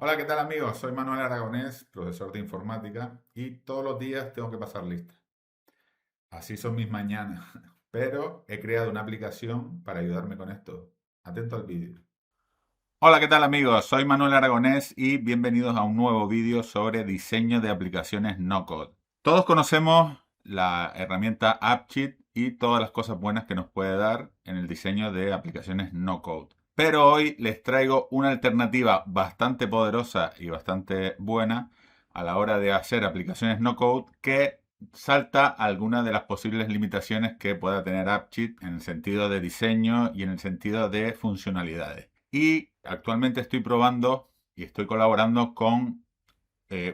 Hola, ¿qué tal amigos? Soy Manuel Aragonés, profesor de informática y todos los días tengo que pasar lista. Así son mis mañanas, pero he creado una aplicación para ayudarme con esto. Atento al vídeo. Hola, ¿qué tal amigos? Soy Manuel Aragonés y bienvenidos a un nuevo vídeo sobre diseño de aplicaciones no code. Todos conocemos la herramienta AppCheat y todas las cosas buenas que nos puede dar en el diseño de aplicaciones no code. Pero hoy les traigo una alternativa bastante poderosa y bastante buena a la hora de hacer aplicaciones no code que salta algunas de las posibles limitaciones que pueda tener AppCheat en el sentido de diseño y en el sentido de funcionalidades. Y actualmente estoy probando y estoy colaborando con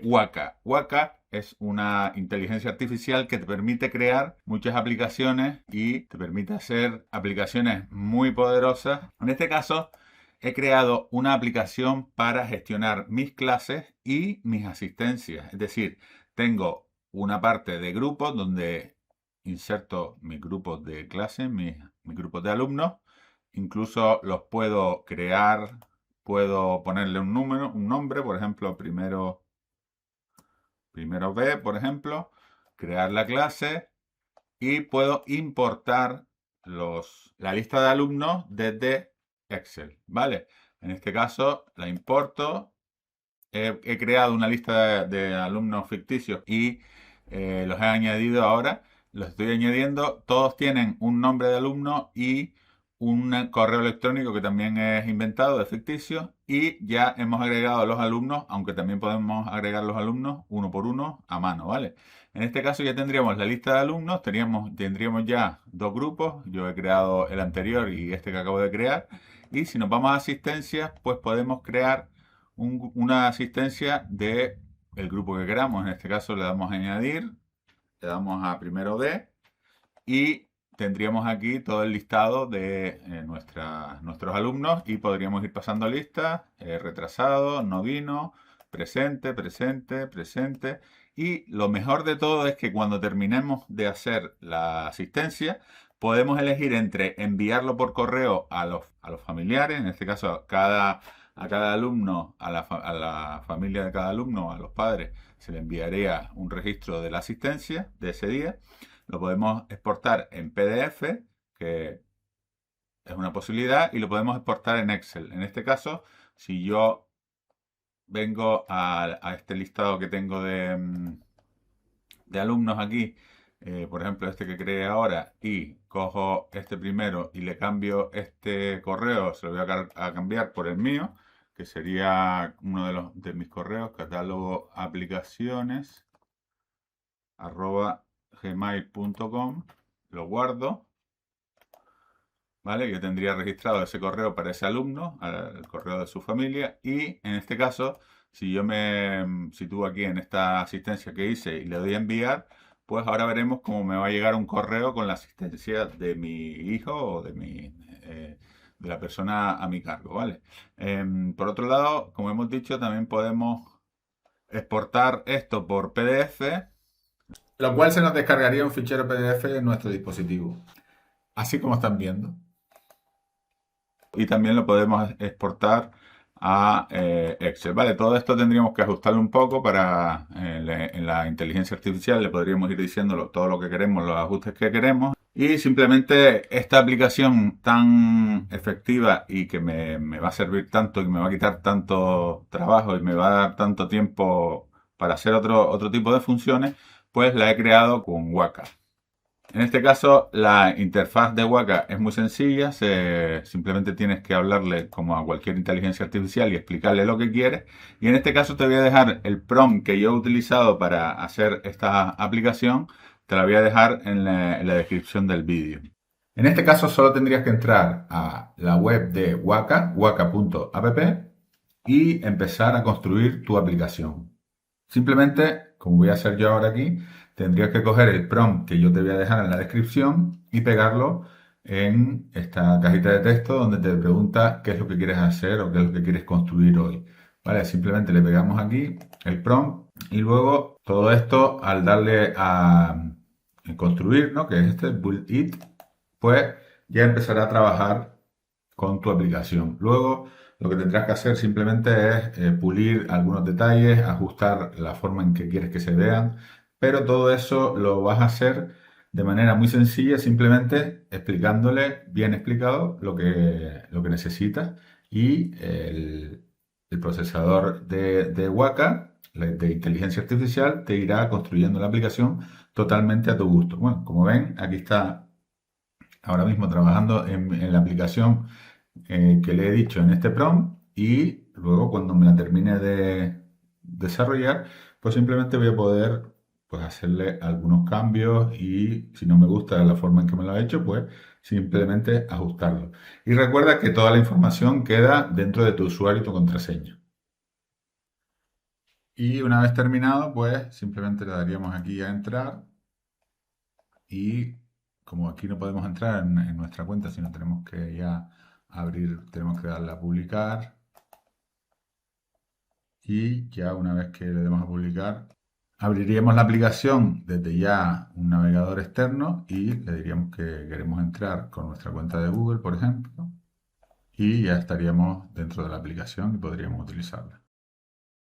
Waka. Waka es una inteligencia artificial que te permite crear muchas aplicaciones y te permite hacer aplicaciones muy poderosas. En este caso, he creado una aplicación para gestionar mis clases y mis asistencias. Es decir, tengo una parte de grupos donde inserto mis grupos de clase, mis grupos de alumnos. Incluso los puedo crear, puedo ponerle un número, un nombre, por ejemplo, primero B, por ejemplo, crear la clase y puedo importar la lista de alumnos desde Excel, ¿vale? En este caso la importo, he creado una lista de alumnos ficticios y los he añadido ahora, los estoy añadiendo, todos tienen un nombre de alumno y un correo electrónico que también es inventado, de ficticio, y ya hemos agregado a los alumnos, aunque también podemos agregar los alumnos uno por uno a mano, ¿vale? En este caso ya tendríamos la lista de alumnos, tendríamos ya dos grupos, yo he creado el anterior y este que acabo de crear, y si nos vamos a asistencias, pues podemos crear una asistencia de el grupo que queramos. En este caso le damos a añadir, le damos a primero D y tendríamos aquí todo el listado de nuestros alumnos y podríamos ir pasando listas, retrasado, no vino, presente, presente, presente. Y lo mejor de todo es que cuando terminemos de hacer la asistencia, podemos elegir entre enviarlo por correo a los familiares, en este caso a cada alumno, a la familia de cada alumno, a los padres, se le enviaría un registro de la asistencia de ese día. Lo podemos exportar en PDF, que es una posibilidad, y lo podemos exportar en Excel. En este caso, si yo vengo a este listado que tengo de alumnos aquí, por ejemplo este que creé ahora, y cojo este primero y le cambio este correo, se lo voy a cambiar por el mío, que sería uno de mis correos, catálogo aplicaciones @gmail.com, lo guardo, ¿vale? Yo tendría registrado ese correo para ese alumno, el correo de su familia, y en este caso, si yo me sitúo aquí en esta asistencia que hice y le doy a enviar, pues ahora veremos cómo me va a llegar un correo con la asistencia de mi hijo o de la persona a mi cargo, ¿vale? Por otro lado, como hemos dicho, también podemos exportar esto por PDF, lo cual se nos descargaría un fichero PDF en nuestro dispositivo, así como están viendo. Y también lo podemos exportar a Excel. Vale, todo esto tendríamos que ajustarlo un poco para en la inteligencia artificial le podríamos ir diciendo todo lo que queremos, los ajustes que queremos. Y simplemente esta aplicación tan efectiva y que me va a servir tanto y me va a quitar tanto trabajo y me va a dar tanto tiempo para hacer otro tipo de funciones, pues la he creado con Waka. En este caso, la interfaz de Waka es muy sencilla, simplemente tienes que hablarle como a cualquier inteligencia artificial y explicarle lo que quieres. Y en este caso te voy a dejar el prompt que yo he utilizado para hacer esta aplicación, te la voy a dejar en la descripción del vídeo. En este caso solo tendrías que entrar a la web de Waka, waka.app, y empezar a construir tu aplicación. Simplemente, como voy a hacer yo ahora aquí, tendrías que coger el prompt que yo te voy a dejar en la descripción y pegarlo en esta cajita de texto donde te pregunta qué es lo que quieres hacer o qué es lo que quieres construir hoy. Vale, simplemente le pegamos aquí el prompt y luego todo esto al darle a construir, ¿no? Que es este build it, pues ya empezará a trabajar con tu aplicación. Luego lo que tendrás que hacer simplemente es pulir algunos detalles, ajustar la forma en que quieres que se vean, pero todo eso lo vas a hacer de manera muy sencilla, simplemente explicándole, bien explicado, lo que necesitas y el procesador de Waka, de inteligencia artificial, te irá construyendo la aplicación totalmente a tu gusto. Bueno, como ven, aquí está ahora mismo trabajando en la aplicación que le he dicho en este prompt y luego cuando me la termine de desarrollar, pues simplemente voy a poder pues hacerle algunos cambios y si no me gusta la forma en que me lo ha hecho, pues simplemente ajustarlo. Y recuerda que toda la información queda dentro de tu usuario y tu contraseña. Y una vez terminado, pues simplemente le daríamos aquí a entrar y como aquí no podemos entrar en nuestra cuenta, sino tenemos que ya abrir, tenemos que darle a publicar y ya una vez que le demos a publicar, abriríamos la aplicación desde ya un navegador externo y le diríamos que queremos entrar con nuestra cuenta de Google, por ejemplo, y ya estaríamos dentro de la aplicación y podríamos utilizarla.